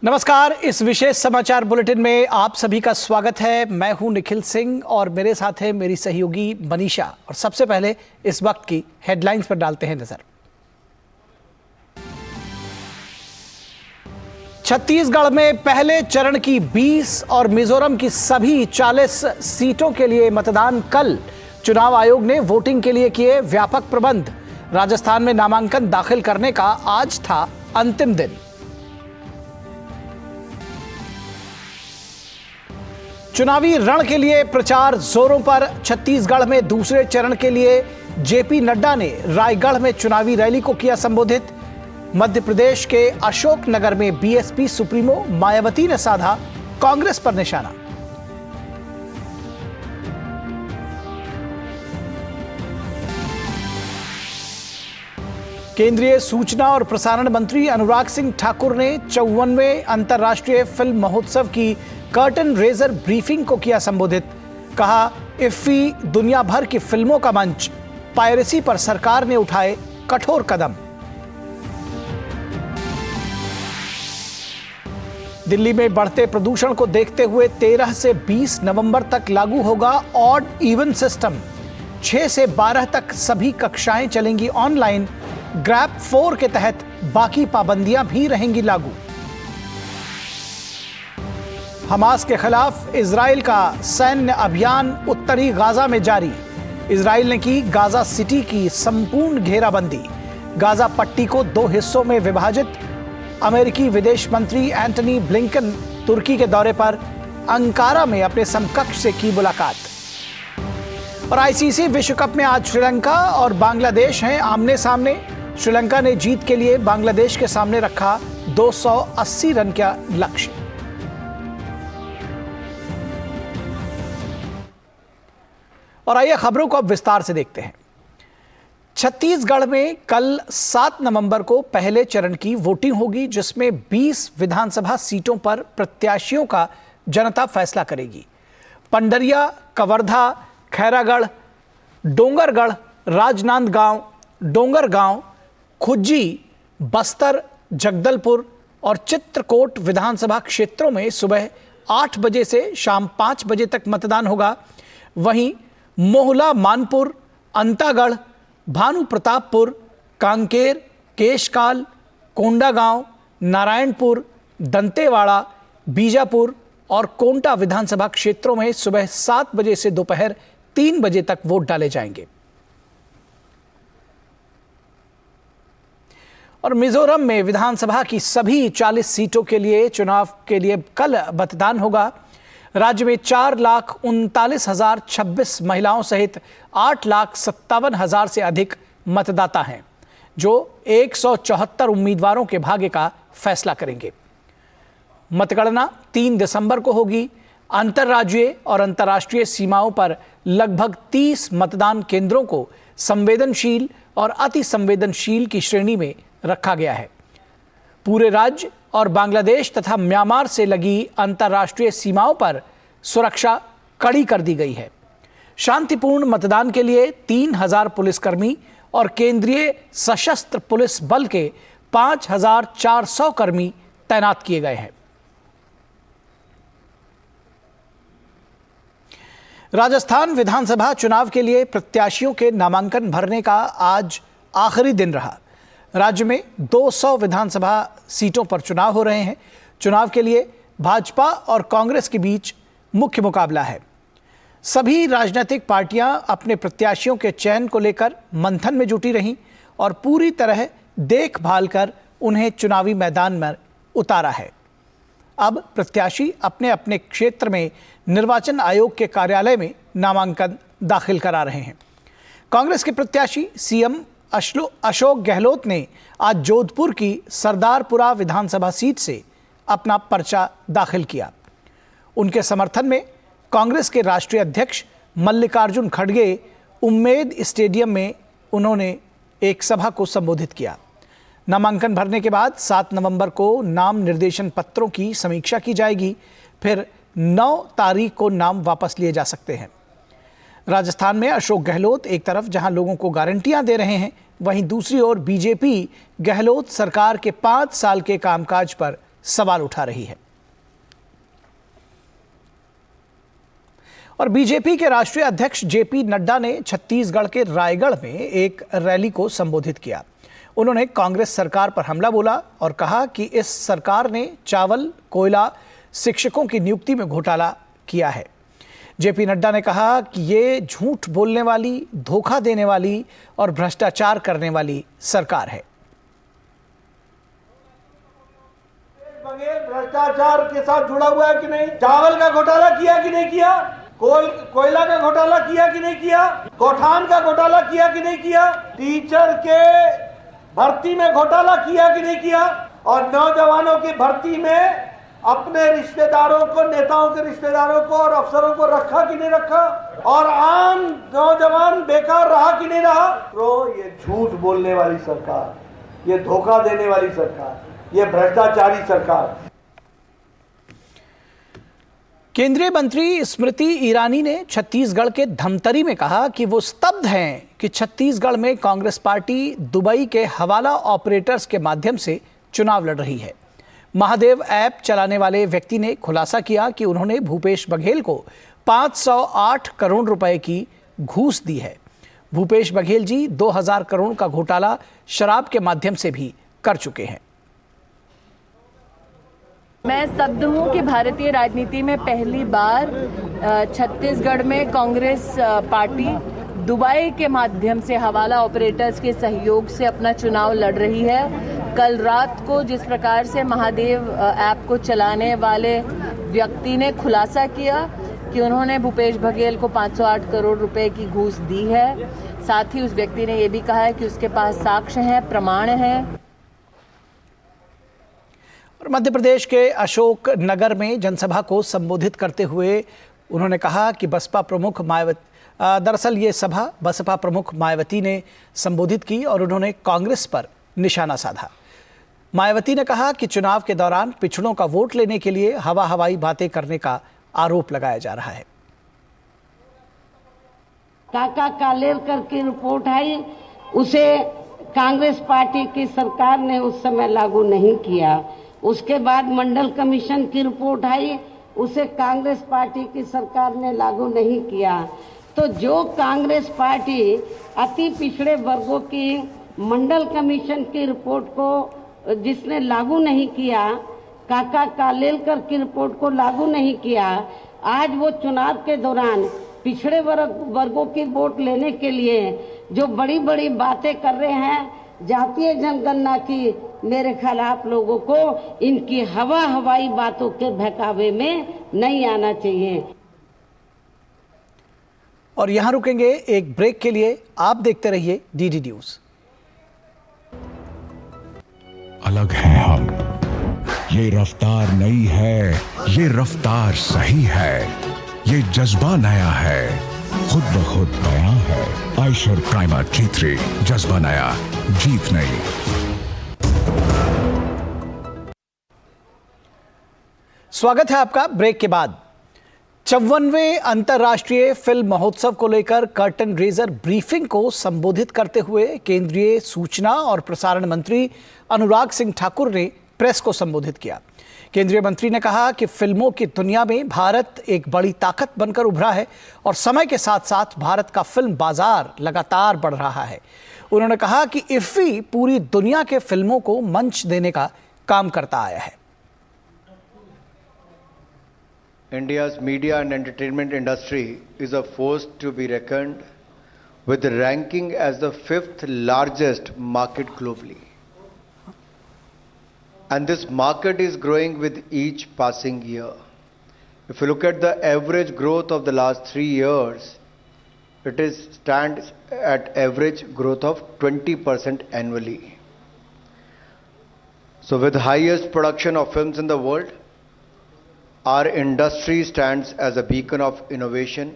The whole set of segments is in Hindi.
नमस्कार। इस विशेष समाचार बुलेटिन में आप सभी का स्वागत है। मैं हूं निखिल सिंह और मेरे साथ है मेरी सहयोगी मनीषा। और सबसे पहले इस वक्त की हेडलाइंस पर डालते हैं नजर। छत्तीसगढ़ में पहले चरण की 20 और मिजोरम की सभी 40 सीटों के लिए मतदान कल। चुनाव आयोग ने वोटिंग के लिए किए व्यापक प्रबंध। राजस्थान में नामांकन दाखिल करने का आज था अंतिम दिन। चुनावी रण के लिए प्रचार जोरों पर। छत्तीसगढ़ में दूसरे चरण के लिए जेपी नड्डा ने रायगढ़ में चुनावी रैली को किया संबोधित। मध्य प्रदेश के अशोकनगर में बीएसपी सुप्रीमो मायावती ने साधा कांग्रेस पर निशाना। केंद्रीय सूचना और प्रसारण मंत्री अनुराग सिंह ठाकुर ने 54वें अंतर्राष्ट्रीय फिल्म महोत्सव की कर्टन रेजर ब्रीफिंग को किया संबोधित। कहा, इफ्फी दुनिया भर की फिल्मों का मंच, पायरेसी पर सरकार ने उठाए कठोर कदम। दिल्ली में बढ़ते प्रदूषण को देखते हुए 13 से 20 नवंबर तक लागू होगा ऑड इवन सिस्टम। 6 से 12 तक सभी कक्षाएं चलेंगी ऑनलाइन। ग्रैप 4 के तहत बाकी पाबंदियां भी रहेंगी लागू। हमास के खिलाफ इजराइल का सैन्य अभियान उत्तरी गाजा में जारी। इजराइल ने की गाजा सिटी की संपूर्ण घेराबंदी। गाजा पट्टी को 2 हिस्सों में विभाजित। अमेरिकी विदेश मंत्री एंटनी ब्लिंकन तुर्की के दौरे पर। अंकारा में अपने समकक्ष से की मुलाकात। और आईसीसी विश्व कप में आज श्रीलंका और बांग्लादेश हैं आमने सामने। श्रीलंका ने जीत के लिए बांग्लादेश के सामने रखा 280 रन का लक्ष्य। और आइए खबरों को अब विस्तार से देखते हैं। छत्तीसगढ़ में कल 7 नवंबर को पहले चरण की वोटिंग होगी, जिसमें 20 विधानसभा सीटों पर प्रत्याशियों का जनता फैसला करेगी। पंडरिया, कवर्धा, खैरागढ़, डोंगरगढ़, राजनांदगांव, डोंगरगांव, खुज्जी, बस्तर, जगदलपुर और चित्रकोट विधानसभा क्षेत्रों में सुबह 8 बजे से शाम 5 बजे तक मतदान होगा। वहीं मोहला, मानपुर, अंतागढ़, भानु प्रतापपुर, कांकेर, केशकाल, कोंडागांव, नारायणपुर, दंतेवाड़ा, बीजापुर और कोंटा विधानसभा क्षेत्रों में सुबह 7 बजे से दोपहर 3 बजे तक वोट डाले जाएंगे। और मिजोरम में विधानसभा की सभी 40 सीटों के लिए चुनाव के लिए कल मतदान होगा। राज्य में 4,39,026 महिलाओं सहित 8,57,000 से अधिक मतदाता हैं, जो 174 उम्मीदवारों के भाग्य का फैसला करेंगे। मतगणना 3 दिसंबर को होगी। अंतर्राज्यीय और अंतर्राष्ट्रीय सीमाओं पर लगभग 30 मतदान केंद्रों को संवेदनशील और अति संवेदनशील की श्रेणी में रखा गया है। पूरे राज्य और बांग्लादेश तथा म्यांमार से लगी अंतर्राष्ट्रीय सीमाओं पर सुरक्षा कड़ी कर दी गई है। शांतिपूर्ण मतदान के लिए 3,000 पुलिसकर्मी और केंद्रीय सशस्त्र पुलिस बल के 5,400 कर्मी तैनात किए गए हैं। राजस्थान विधानसभा चुनाव के लिए प्रत्याशियों के नामांकन भरने का आज आखिरी दिन रहा। राज्य में 200 विधानसभा सीटों पर चुनाव हो रहे हैं। चुनाव के लिए भाजपा और कांग्रेस के बीच मुख्य मुकाबला है। सभी राजनीतिक पार्टियां अपने प्रत्याशियों के चयन को लेकर मंथन में जुटी रहीं और पूरी तरह देखभाल कर उन्हें चुनावी मैदान में उतारा है। अब प्रत्याशी अपने अपने क्षेत्र में निर्वाचन आयोग के कार्यालय में नामांकन दाखिल करा रहे हैं। कांग्रेस के प्रत्याशी सीएम अशोक गहलोत ने आज जोधपुर की सरदारपुरा विधानसभा सीट से अपना पर्चा दाखिल किया। उनके समर्थन में कांग्रेस के राष्ट्रीय अध्यक्ष मल्लिकार्जुन खड़गे उम्मेद स्टेडियम में उन्होंने एक सभा को संबोधित किया। नामांकन भरने के बाद 7 नवंबर को नाम निर्देशन पत्रों की समीक्षा की जाएगी। फिर 9 तारीख को नाम वापस लिए जा सकते हैं। राजस्थान में अशोक गहलोत एक तरफ जहां लोगों को गारंटियां दे रहे हैं, वहीं दूसरी ओर बीजेपी गहलोत सरकार के 5 साल के कामकाज पर सवाल उठा रही है। और बीजेपी के राष्ट्रीय अध्यक्ष जेपी नड्डा ने छत्तीसगढ़ के रायगढ़ में एक रैली को संबोधित किया। उन्होंने कांग्रेस सरकार पर हमला बोला और कहा कि इस सरकार ने चावल, कोयला, शिक्षकों की नियुक्ति में घोटाला किया है। जेपी नड्डा ने कहा कि ये झूठ बोलने वाली, धोखा देने वाली और भ्रष्टाचार करने वाली सरकार है। बघेल भ्रष्टाचार के साथ जुड़ा हुआ है कि नहीं? चावल का घोटाला किया कि नहीं किया? कोयला का घोटाला किया कि नहीं किया? गौठान का घोटाला किया कि नहीं किया? टीचर के भर्ती में घोटाला किया कि नहीं किया? और नौजवानों की भर्ती में अपने रिश्तेदारों को, नेताओं के रिश्तेदारों को और अफसरों को रखा कि नहीं रखा? और आम नौजवान बेकार रहा कि नहीं रहा? तो ये झूठ बोलने वाली सरकार, ये धोखा देने वाली सरकार, ये भ्रष्टाचारी सरकार। केंद्रीय मंत्री स्मृति ईरानी ने छत्तीसगढ़ के धमतरी में कहा कि वो स्तब्ध हैं कि छत्तीसगढ़ में कांग्रेस पार्टी दुबई के हवाला ऑपरेटर्स के माध्यम से चुनाव लड़ रही है। महादेव ऐप चलाने वाले व्यक्ति ने खुलासा किया कि उन्होंने भूपेश बघेल को 508 करोड़ रुपए की घूस दी है। भूपेश बघेल जी 2000 करोड़ का घोटाला शराब के माध्यम से भी कर चुके हैं। मैं स्तब्ध हूँ कि भारतीय राजनीति में पहली बार छत्तीसगढ़ में कांग्रेस पार्टी दुबई के माध्यम से हवाला ऑपरेटर्स के सहयोग से अपना चुनाव लड़ रही है। कल रात को जिस प्रकार से महादेव ऐप को चलाने वाले व्यक्ति ने खुलासा किया कि उन्होंने भूपेश बघेल को 508 करोड़ रुपए की घूस दी है, साथ ही उस व्यक्ति ने ये भी कहा है कि उसके पास साक्ष्य हैं, प्रमाण हैं। मध्य प्रदेश के अशोक नगर में जनसभा को संबोधित करते हुए उन्होंने कहा कि बसपा प्रमुख मायावती, दरअसल ये सभा बसपा प्रमुख मायावती ने संबोधित की और उन्होंने कांग्रेस पर निशाना साधा। मायावती ने कहा कि चुनाव के दौरान पिछड़ों का वोट लेने के लिए हवाई बातें करने का आरोप लगाया जा रहा है। काका कालेलकर की रिपोर्ट आई, उसे कांग्रेस पार्टी की सरकार ने उस समय लागू नहीं किया। उसके बाद मंडल कमीशन की रिपोर्ट आई, उसे कांग्रेस पार्टी की सरकार ने लागू नहीं किया। तो जो कांग्रेस पार्टी अति पिछड़े वर्गों की मंडल कमीशन की रिपोर्ट को जिसने लागू नहीं किया, काका कालेलकर की रिपोर्ट को लागू नहीं किया, आज वो चुनाव के दौरान पिछड़े वर्गों की वोट लेने के लिए जो बड़ी बड़ी बातें कर रहे हैं, जातीय जनगणना की, मेरे ख्याल आप लोगों को इनकी हवाई बातों के बहकावे में नहीं आना चाहिए। और यहां रुकेंगे एक ब्रेक के लिए। आप देखते रहिए डीडी न्यूज। अलग है हम, ये रफ्तार नई है, ये रफ्तार सही है, ये जज्बा नया है, खुद ब खुद नया है। आयशर प्राइमर G3, जज्बा नया, जीत नई। स्वागत है आपका ब्रेक के बाद। 54वें अंतर्राष्ट्रीय फिल्म महोत्सव को लेकर कर्टन रेजर ब्रीफिंग को संबोधित करते हुए केंद्रीय सूचना और प्रसारण मंत्री अनुराग सिंह ठाकुर ने प्रेस को संबोधित किया। केंद्रीय मंत्री ने कहा कि फिल्मों की दुनिया में भारत एक बड़ी ताकत बनकर उभरा है और समय के साथ साथ भारत का फिल्म बाजार लगातार बढ़ रहा है। उन्होंने कहा कि इफ्फी पूरी दुनिया के फिल्मों को मंच देने का काम करता आया है। India's media and entertainment industry is a force to be reckoned with, ranking as the 5th largest market globally. And this market is growing with each passing year. If you look at the average growth of the last 3 years, it stands at average growth of 20% annually. So with highest production of films in the world, our industry stands as a beacon of innovation,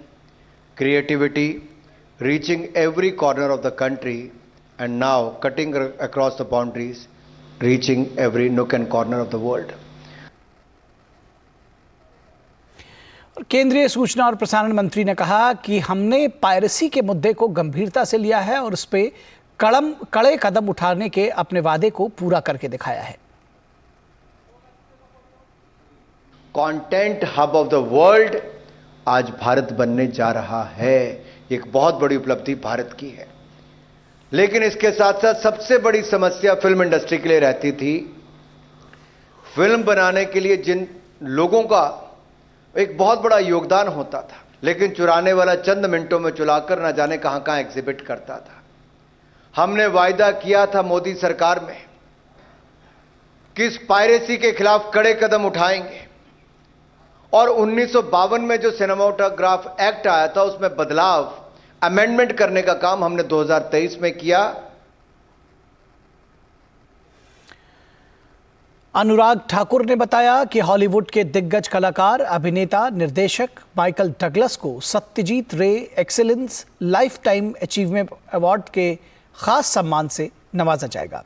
creativity, reaching every corner of the country and now cutting across the boundaries, reaching every nook and corner of the world. केंद्रीय सूचना और प्रसारण मंत्री ने कहा कि हमने पायरेसी के मुद्दे को गंभीरता से लिया है और उस पे कड़े कदम उठाने के अपने वादे को पूरा करके दिखाया है। Content hub of the world आज भारत बनने जा रहा है। एक बहुत बड़ी उपलब्धि भारत की है। लेकिन इसके साथ साथ सबसे बड़ी समस्या फिल्म इंडस्ट्री के लिए रहती थी, फिल्म बनाने के लिए जिन लोगों का एक बहुत बड़ा योगदान होता था, लेकिन चुराने वाला चंद मिनटों में चुराकर न जाने कहां कहां एग्जिबिट करता था। हमने वायदा किया था मोदी सरकार में कि इस पायरेसी के खिलाफ कड़े कदम उठाएंगे, और 1952 में जो सिनेमाटोग्राफ एक्ट आया था उसमें बदलाव, अमेंडमेंट करने का काम हमने 2023 में किया। अनुराग ठाकुर ने बताया कि हॉलीवुड के दिग्गज कलाकार, अभिनेता, निर्देशक माइकल डगलस को सत्यजीत रे excellence life time achievement award के खास सम्मान से नवाजा जाएगा।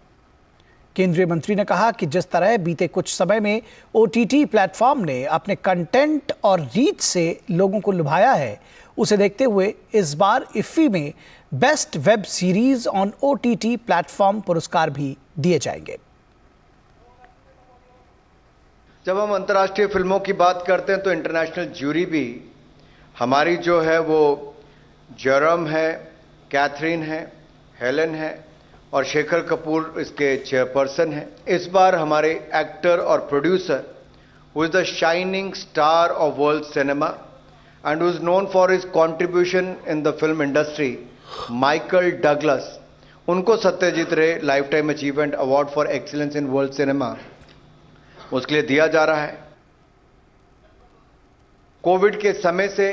केंद्रीय मंत्री ने कहा कि जिस तरह बीते कुछ समय में OTT प्लेटफॉर्म ने अपने कंटेंट और रीच से लोगों को लुभाया है, उसे देखते हुए इस बार इफ्फी में best web series on OTT platform पुरस्कार भी दिए जाएंगे। जब हम अंतर्राष्ट्रीय फिल्मों की बात करते हैं तो इंटरनेशनल ज्यूरी भी हमारी जो है वो जेरम है, कैथरीन है, हेलन है और शेखर कपूर इसके चेयरपर्सन हैं। इस बार हमारे एक्टर और producer who is the shining star of world cinema and who is known for his contribution in the film industry, Michael Douglas, उनको सत्यजीत रे life time achievement award for excellence in world cinema उसके लिए दिया जा रहा है। कोविड के समय से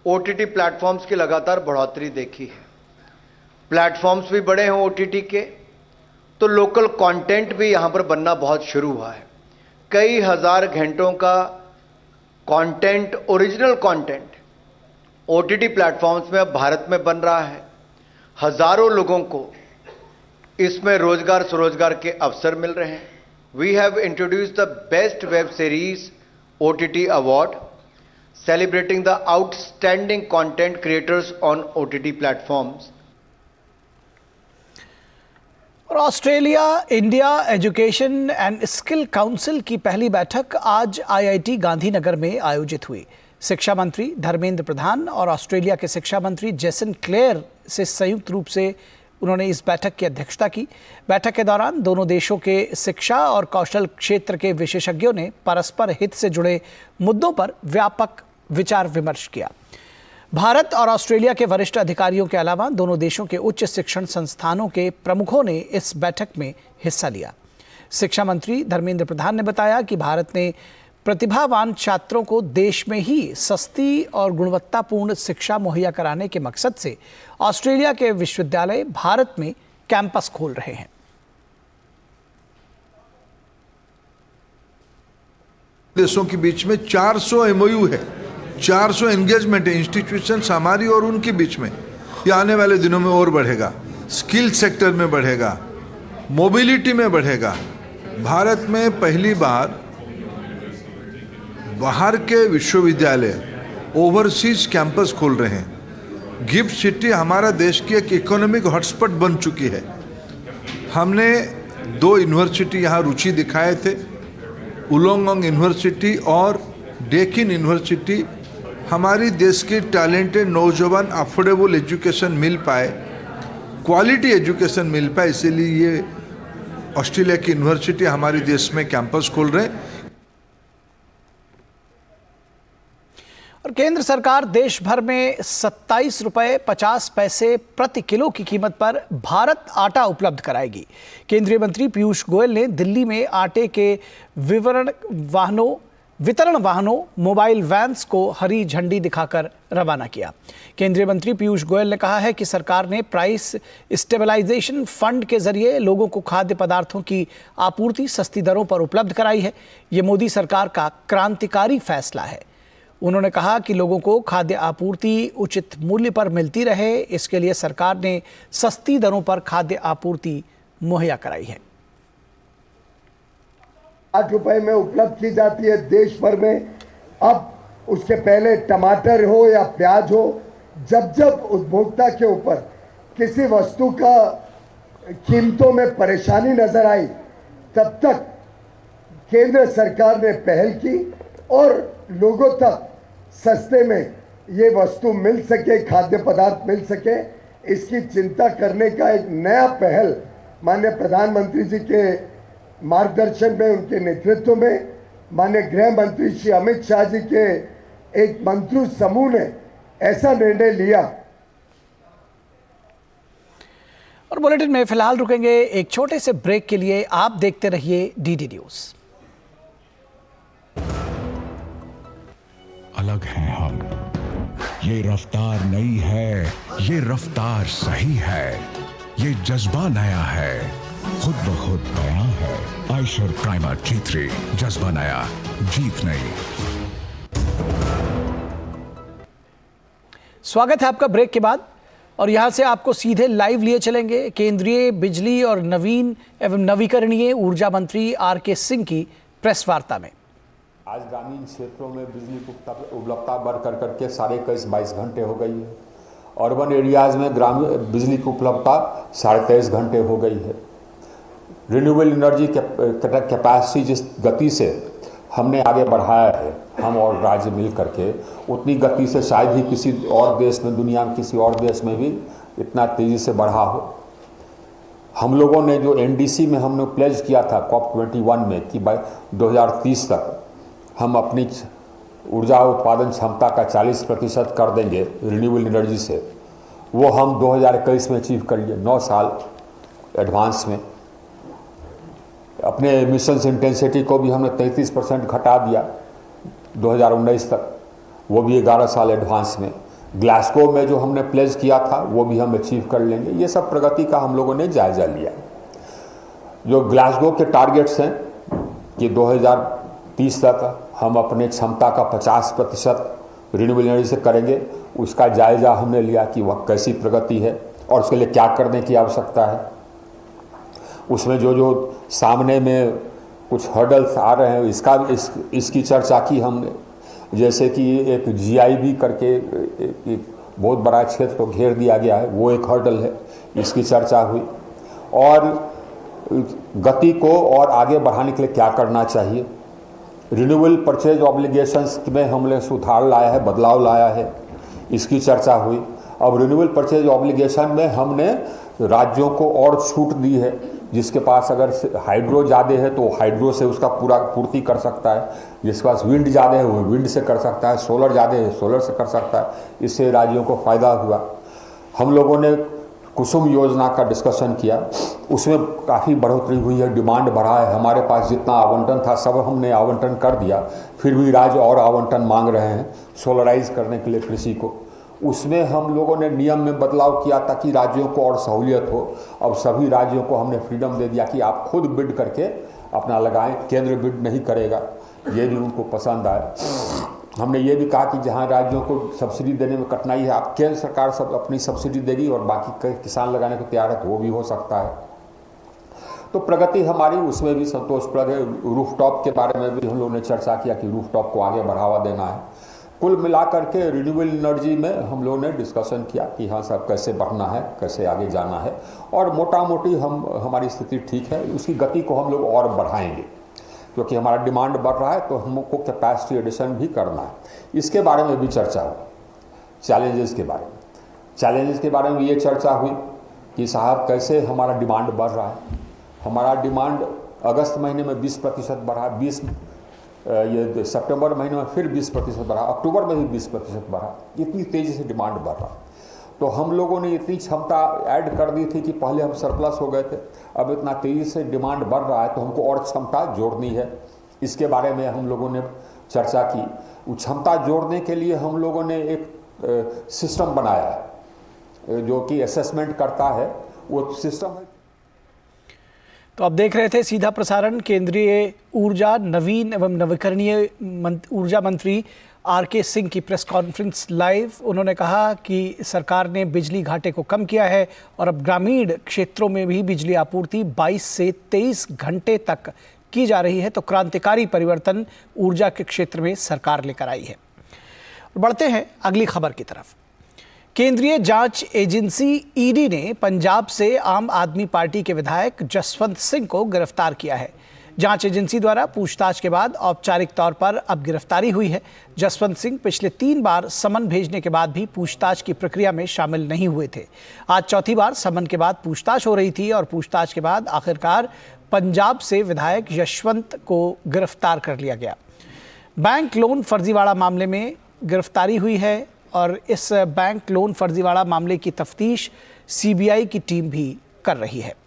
OTT प्लेटफॉर्म्स की लगातार बढ़ोतरी देखी है। प्लेटफॉर्म्स भी बड़े हैं OTT के, तो लोकल कंटेंट भी यहां पर बनना बहुत शुरू हुआ है। कई हजार घंटों का content, original content OTT platforms में अब भारत में बन रहा है। हजारों लोगों को इसमें रोजगार स्वरोजगार के अवसर मिल रहे हैं। We have introduced the Best Web Series OTT Award, celebrating the outstanding content creators on OTT platforms. और Australia India education and skill council की पहली बैठक आज IIT गांधीनगर में आयोजित हुई। शिक्षा मंत्री धर्मेंद्र प्रधान और ऑस्ट्रेलिया के शिक्षा मंत्री जेसन क्लेयर से संयुक्त रूप से उन्होंने इस बैठक की अध्यक्षता की। बैठक के दौरान दोनों देशों के शिक्षा और कौशल क्षेत्र के विशेषज्ञों ने परस्पर हित से जुड़े मुद्दों पर व्यापक विचार विमर्श किया। भारत और ऑस्ट्रेलिया के वरिष्ठ अधिकारियों के अलावा दोनों देशों के उच्च शिक्षण संस्थानों के प्रमुखों ने इस बैठक में हिस्सा लिया। शिक्षा मंत्री धर्मेंद्र प्रधान ने बताया कि भारत ने प्रतिभावान छात्रों को देश में ही सस्ती और गुणवत्तापूर्ण शिक्षा मुहैया कराने के मकसद से ऑस्ट्रेलिया के विश्वविद्यालय भारत में कैंपस खोल रहे हैं। देशों के बीच में 400 MOU है, 400 एंगेजमेंट है इंस्टीट्यूशंस हमारी और उनके बीच में। ये आने वाले दिनों में और बढ़ेगा, स्किल सेक्टर में बढ़ेगा, मोबिलिटी में बढ़ेगा। भारत में पहली बार बाहर के विश्वविद्यालय ओवरसीज कैंपस खोल रहे हैं। गिफ्ट सिटी हमारा देश की एक इकोनॉमिक हॉटस्पॉट बन चुकी है। हमने 2 यूनिवर्सिटी यहाँ रुचि दिखाए थे, उलोंगोंग यूनिवर्सिटी और डेकिन यूनिवर्सिटी। हमारी देश के टैलेंटेड नौजवान अफोर्डेबल एजुकेशन मिल पाए, क्वालिटी एजुकेशन मिल पाए, इसीलिए ये ऑस्ट्रेलिया की यूनिवर्सिटी हमारे देश में कैंपस खोल रहे हैं। और केंद्र सरकार देश भर में 27 रुपये 50 पैसे प्रति किलो की कीमत पर भारत आटा उपलब्ध कराएगी। केंद्रीय मंत्री पीयूष गोयल ने दिल्ली में आटे के वितरण वाहनों मोबाइल वैन्स को हरी झंडी दिखाकर रवाना किया। केंद्रीय मंत्री पीयूष गोयल ने कहा है कि सरकार ने प्राइस स्टेबलाइजेशन फंड के जरिए लोगों को खाद्य पदार्थों की आपूर्ति सस्ती दरों पर उपलब्ध कराई है। ये मोदी सरकार का क्रांतिकारी फैसला है। उन्होंने कहा कि लोगों को खाद्य आपूर्ति उचित मूल्य पर मिलती रहे, इसके लिए सरकार ने सस्ती दरों पर खाद्य आपूर्ति मुहैया कराई है। 8 रुपए में उपलब्ध की जाती है देश भर में। अब उससे पहले टमाटर हो या प्याज हो, जब जब उपभोक्ता के ऊपर किसी वस्तु का कीमतों में परेशानी नजर आई, तब तक केंद्र सरकार ने पहल की, और लोगों तक सस्ते में ये वस्तु मिल सके, खाद्य पदार्थ मिल सके, इसकी चिंता करने का एक नया पहल माननीय प्रधानमंत्री जी के मार्गदर्शन में, उनके नेतृत्व में, माननीय गृह मंत्री श्री अमित शाह जी के एक मंत्री समूह ने ऐसा निर्णय लिया। और बुलेटिन में फिलहाल रुकेंगे एक छोटे से ब्रेक के लिए। आप देखते रहिए डीडी न्यूज। अलग हैं हम, ये रफ्तार नई है, ये रफ्तार सही है, ये जज्बा नया है, खुद ब खुद बयां है। आयशर प्राइमर G3, जज्बा नया, जीत नई। स्वागत है आपका ब्रेक के बाद, और यहां से आपको सीधे लाइव लिए चलेंगे केंद्रीय बिजली और नवीन एवं नवीकरणीय ऊर्जा मंत्री R.K. सिंह की प्रेस वार्ता में। आज ग्रामीण क्षेत्रों में बिजली की उपलब्धता बढ़ करके 22.5 घंटे हो गई है। अर्बन एरियाज़ में ग्रामीण बिजली की उपलब्धता 23.5 घंटे हो गई है। रिन्यूएबल एनर्जी कैपेसिटी जिस गति से हमने आगे बढ़ाया है, हम और राज्य मिल करके, उतनी गति से शायद ही किसी और देश में, दुनिया में किसी और देश में भी इतना तेज़ी से बढ़ा हो। हम लोगों ने जो NDC में हमने प्लेज किया था COP21 में कि भाई 2030 तक हम अपनी ऊर्जा उत्पादन क्षमता का 40% कर देंगे रिन्यूएबल एनर्जी से, वो हम 2021 में अचीव कर लिए, 9 साल एडवांस में। अपने एमिशंस इंटेंसिटी को भी हमने 33% घटा दिया 2019 तक, वो भी 11 साल एडवांस में। ग्लासगो में जो हमने प्लेज किया था वो भी हम अचीव कर लेंगे। ये सब प्रगति का हम लोगों ने जायजा लिया। जो ग्लासगो के टारगेट्स हैं कि 2030 तक हम अपने क्षमता का 50% रिन्यूएबल एनर्जी से करेंगे, उसका जायजा हमने लिया कि वह कैसी प्रगति है और उसके लिए क्या करने की आवश्यकता है। उसमें जो सामने में कुछ हर्डल्स आ रहे हैं, इसकी चर्चा की हमने। जैसे कि एक GIB करके एक बहुत बड़ा क्षेत्र को घेर दिया गया है, वो एक हर्डल है, इसकी चर्चा हुई। और गति को और आगे बढ़ाने के लिए क्या करना चाहिए। रिन्यूएबल परचेज ऑब्लिगेशंस में हमने सुधार लाया है, बदलाव लाया है, इसकी चर्चा हुई। अब रिन्यूएबल परचेज ऑब्लिगेशन में हमने राज्यों को और छूट दी है। जिसके पास अगर हाइड्रो ज़्यादा है तो हाइड्रो से उसका पूरा पूर्ति कर सकता है, जिसके पास विंड ज़्यादा है वो विंड से कर सकता है, सोलर ज़्यादा है सोलर से कर सकता है। इससे राज्यों को फ़ायदा हुआ। हम लोगों ने कुसुम योजना का डिस्कशन किया, उसमें काफ़ी बढ़ोतरी हुई है, डिमांड बढ़ा है। हमारे पास जितना आवंटन था सब हमने आवंटन कर दिया, फिर भी राज्य और आवंटन मांग रहे हैं सोलराइज करने के लिए कृषि को। उसमें हम लोगों ने नियम में बदलाव किया ताकि राज्यों को और सहूलियत हो। अब सभी राज्यों को हमने फ्रीडम दे दिया कि आप खुद बिड करके अपना लगाएं, केंद्र बिड नहीं करेगा। ये भी उनको पसंद आया। हमने ये भी कहा कि जहां राज्यों को सब्सिडी देने में कठिनाई है, आप केंद्र सरकार सब अपनी सब्सिडी देगी और बाकी किसान लगाने को तैयार है तो वो भी हो सकता है। तो प्रगति हमारी उसमें भी संतोषप्रद है। रूफटॉप के बारे में भी हम लोगों ने चर्चा किया कि रूफटॉप को आगे बढ़ावा देना है। कुल मिलाकर के रिन्यूएबल एनर्जी में हम लोगों ने डिस्कशन किया कि हाँ साहब कैसे बढ़ना है, कैसे आगे जाना है, और मोटा मोटी हमारी स्थिति ठीक है। उसकी गति को हम लोग और बढ़ाएंगे क्योंकि हमारा डिमांड बढ़ रहा है, तो हमको कैपेसिटी एडिशन भी करना है। इसके बारे में भी चर्चा हुई। चैलेंजेस के बारे में ये चर्चा हुई कि साहब कैसे हमारा डिमांड बढ़ रहा है। हमारा डिमांड अगस्त महीने में 20% बढ़ा, ये सितंबर महीने में फिर 20% बढ़ा, अक्टूबर में भी 20% बढ़ा। इतनी तेज़ी से डिमांड बढ़ रहा। तो हम लोगों ने इतनी क्षमता ऐड कर दी थी कि पहले हम सरप्लस हो गए थे, अब इतना तेज़ी से डिमांड बढ़ रहा है तो हमको और क्षमता जोड़नी है। इसके बारे में हम लोगों ने चर्चा की। वो क्षमता जोड़ने के लिए हम लोगों ने एक सिस्टम बनाया है जो कि असेसमेंट करता है, वो सिस्टम है। तो आप देख रहे थे सीधा प्रसारण केंद्रीय ऊर्जा नवीन एवं नवीकरणीय ऊर्जा मंत्री R.K. सिंह की प्रेस कॉन्फ्रेंस लाइव। उन्होंने कहा कि सरकार ने बिजली घाटे को कम किया है और अब ग्रामीण क्षेत्रों में भी बिजली आपूर्ति 22 से 23 घंटे तक की जा रही है। तो क्रांतिकारी परिवर्तन ऊर्जा के क्षेत्र में सरकार लेकर आई है। बढ़ते हैं अगली खबर की तरफ। केंद्रीय जांच एजेंसी ईडी ने पंजाब से आम आदमी पार्टी के विधायक जसवंत सिंह को गिरफ्तार किया है। जांच एजेंसी द्वारा पूछताछ के बाद औपचारिक तौर पर अब गिरफ्तारी हुई है। जसवंत सिंह पिछले 3 बार समन भेजने के बाद भी पूछताछ की प्रक्रिया में शामिल नहीं हुए थे। आज चौथी बार समन के बाद पूछताछ हो रही थी और पूछताछ के बाद आखिरकार पंजाब से विधायक यशवंत को गिरफ्तार कर लिया गया। बैंक लोन फर्जीवाड़ा मामले में गिरफ्तारी हुई है और इस बैंक लोन फर्जीवाड़ा मामले की तफ्तीश सीबीआई की टीम भी कर रही है।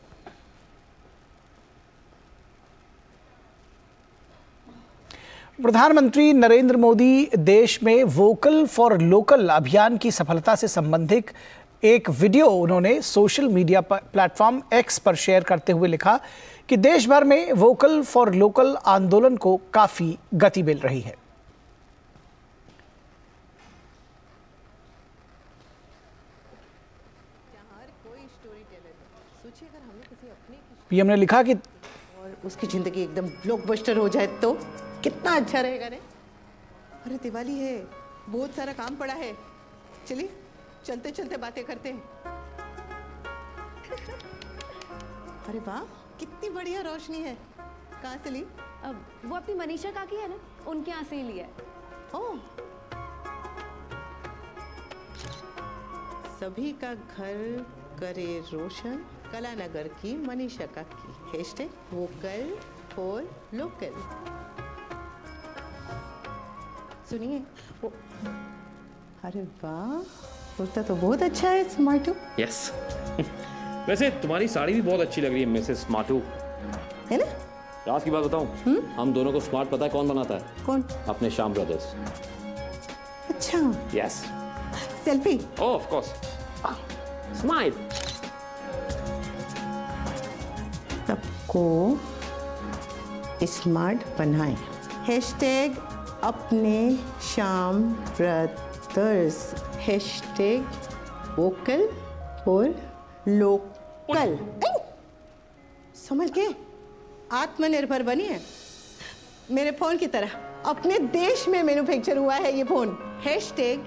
प्रधानमंत्री नरेंद्र मोदी देश में वोकल फॉर लोकल अभियान की सफलता से संबंधित एक वीडियो उन्होंने सोशल मीडिया प्लेटफॉर्म एक्स पर शेयर करते हुए लिखा कि देश भर में वोकल फॉर लोकल आंदोलन को काफी गति मिल रही है। पीएम ने लिखा कि और उसकी जिंदगी एकदम ब्लॉकबस्टर हो जाए तो कितना अच्छा रहेगा रे। अरे दिवाली है, बहुत सारा काम पड़ा है, चलिए चलते चलते बातें करते हैं। अरे वाह, कितनी बढ़िया रोशनी है। कहाँ से ली? अब वो अपनी मनीषा काकी है ना, उनके यहाँ से ही लिया है। ओह, सभी का घर करे रोशन, कलानगर की मनीषा काकी। Hashtag vocal for local. सुनिए वो, अरे वाह, कुर्ता तो बहुत अच्छा है स्मार्टू। यस वैसे तुम्हारी साड़ी भी बहुत अच्छी लग रही है मिसेस स्मार्टू, है ना? राज की बात बताऊं, हम दोनों को स्मार्ट पता है कौन बनाता है? कौन? अपने श्याम ब्रदर्स। अच्छा, yes. Selfie? Oh of course. Smile. सबको स्मार्ट बनाएं। हैशटैग अपने Shyam brothers. Hashtag vocal for local. समझ गए? आत्मनिर्भर बनिए, मेरे फोन की तरह। अपने देश में मैन्युफैक्चर हुआ है ये फोन। हैशटैग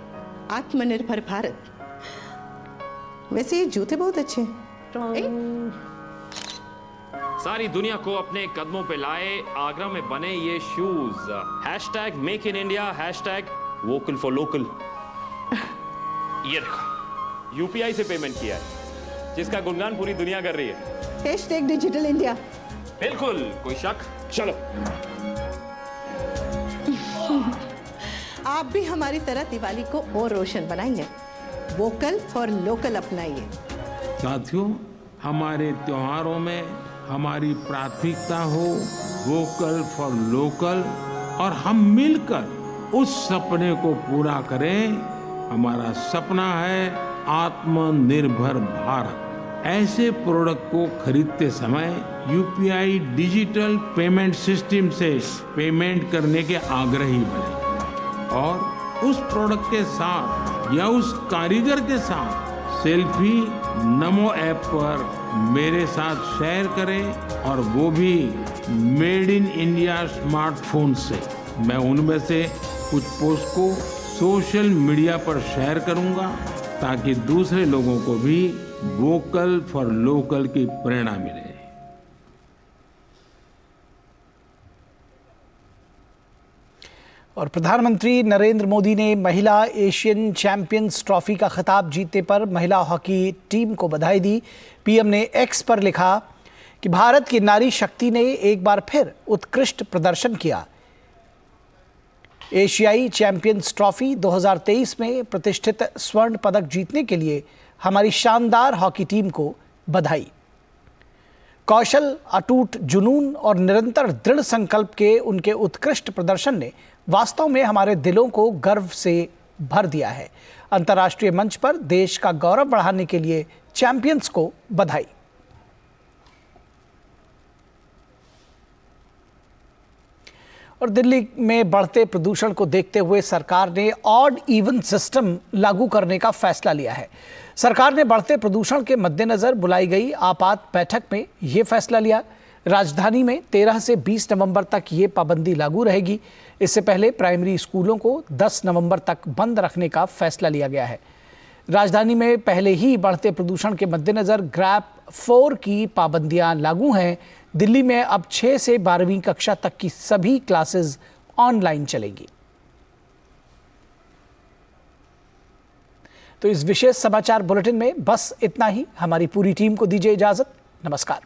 आत्मनिर्भर भारत। वैसे ये जूते बहुत अच्छे हैं। सारी दुनिया को अपने कदमों पे लाए आगरा में बने ये shoes. Hashtag make in India, hashtag vocal for local. ये देखो, यूपीआई से पेमेंट किया है, जिसका गुणगान पूरी दुनिया कर रही है। Hashtag digital India. बिल्कुल, कोई शक? चलो आप भी हमारी तरह दिवाली को और रोशन बनाइए। वोकल फॉर लोकल अपनाइए। साथियों, हमारे त्योहारों में हमारी प्राथमिकता हो वोकल फॉर लोकल और हम मिलकर उस सपने को पूरा करें। हमारा सपना है आत्मनिर्भर भारत। ऐसे प्रोडक्ट को खरीदते समय यूपीआई डिजिटल पेमेंट सिस्टम से पेमेंट करने के आग्रही बने और उस प्रोडक्ट के साथ या उस कारीगर के साथ सेल्फी नमो ऐप पर मेरे साथ शेयर करें और वो भी मेड इन इंडिया स्मार्टफोन से। मैं उनमें से कुछ पोस्ट को सोशल मीडिया पर शेयर करूंगा ताकि दूसरे लोगों को भी वोकल फॉर लोकल की प्रेरणा मिले। और प्रधानमंत्री नरेंद्र मोदी ने महिला एशियन चैंपियंस ट्रॉफी का खिताब जीतने पर महिला हॉकी टीम को बधाई दी। पीएम ने एक्स पर लिखा कि भारत की नारी शक्ति ने एक बार फिर उत्कृष्ट प्रदर्शन किया। एशियाई चैंपियंस ट्रॉफी 2023 में प्रतिष्ठित स्वर्ण पदक जीतने के लिए हमारी शानदार हॉकी टीम को बधाई। कौशल, अटूट जुनून और निरंतर दृढ़ संकल्प के उनके उत्कृष्ट प्रदर्शन ने वास्तव में हमारे दिलों को गर्व से भर दिया है। अंतर्राष्ट्रीय मंच पर देश का गौरव बढ़ाने के लिए चैंपियंस को बधाई। और दिल्ली में बढ़ते प्रदूषण को देखते हुए सरकार ने ऑड इवन सिस्टम लागू करने का फैसला लिया है। सरकार ने बढ़ते प्रदूषण के मद्देनजर बुलाई गई आपात बैठक में यह फैसला लिया। राजधानी में 13 से 20 नवंबर तक ये पाबंदी लागू रहेगी। इससे पहले प्राइमरी स्कूलों को 10 नवंबर तक बंद रखने का फैसला लिया गया है। राजधानी में पहले ही बढ़ते प्रदूषण के मद्देनजर ग्रैप 4 की पाबंदियां लागू हैं, दिल्ली में अब 6 से 12वीं कक्षा तक की सभी क्लासेस ऑनलाइन चलेंगी। तो इस विशेष समाचार बुलेटिन में बस इतना ही। हमारी पूरी टीम को दीजिए इजाजत। नमस्कार।